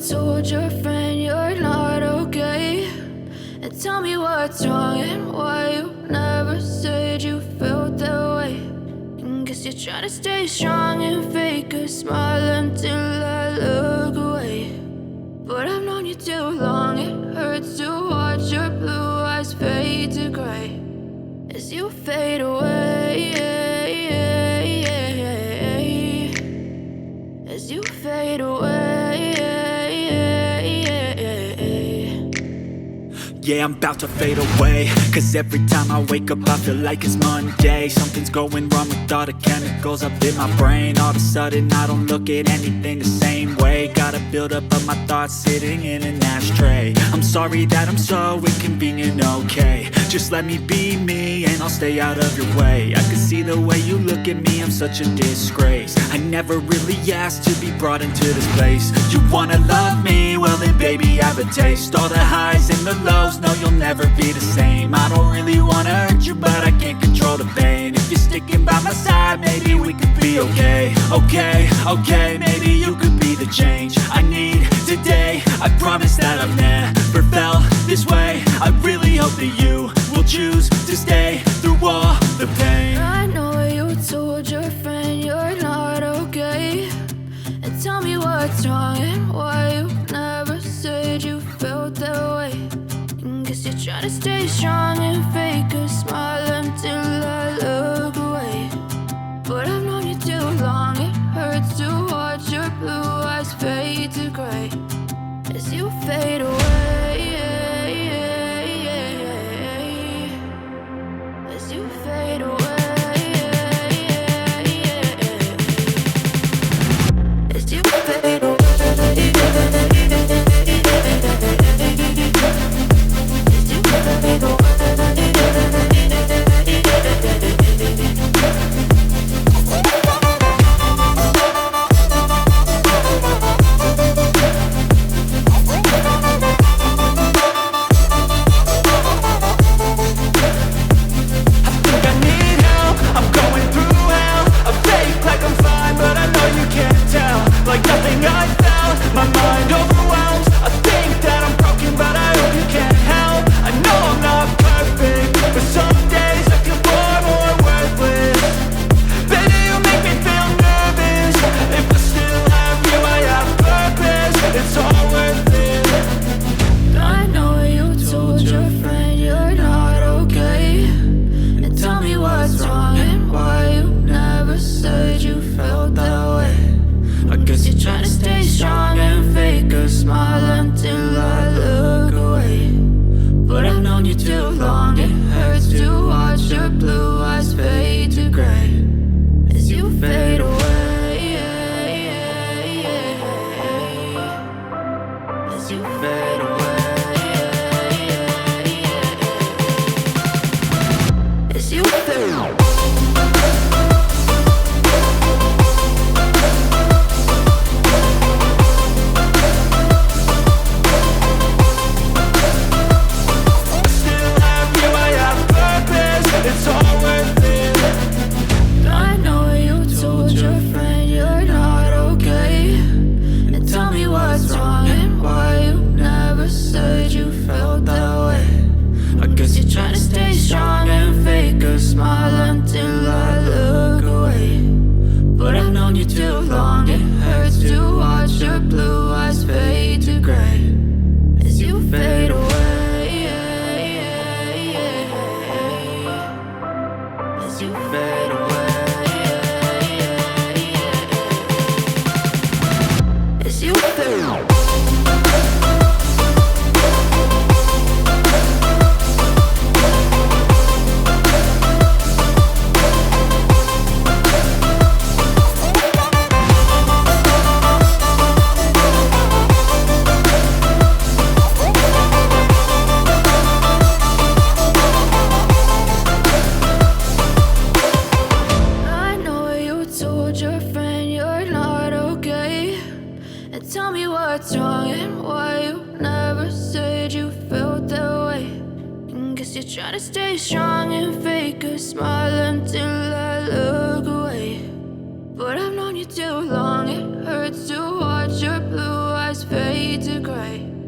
told your friend you're not okay? And tell me what's wrong and why you never said you felt that way. And guess you're trying to stay strong and fake a smile until I look away. But I've known you too long, it hurts to watch your blue eyes fade to gray as you fade away, as you fade away. Yeah, I'm about to fade away, cause every time I wake up I feel like it's Monday. Something's going wrong with all the chemicals up in my brain. All of a sudden I don't look at anything the same way. Got a buildup of my thoughts sitting in an ashtray. I'm sorry that I'm so inconvenient, okay? Just let me be me and I'll stay out of your way. I can see the way you look at me, I'm such a disgrace. I never really asked to be brought into this place. You wanna love me? Well then baby have a taste. All the highs and the lows, no you'll never be the same. I don't really wanna hurt you but I can't control the pain. If you're sticking by my side maybe we could be okay. Okay, maybe you could be the change I need today. I promise that I've never felt this way. I really hope that you will choose to stay through all the pain. I know you told your friend you're not okay. And tell me what's wrong and why you never said you felt that way. And guess you're trying to stay strong and fake a smile until I look away. But I've known you too long, it hurts to watch your blue eyes fade to gray as you fade away, as you fade away, as you fade away, as you fade away. Try to stay strong and fake a smile until I look away. But I've known you too long, it hurts to watch your blue eyes fade fade to gray.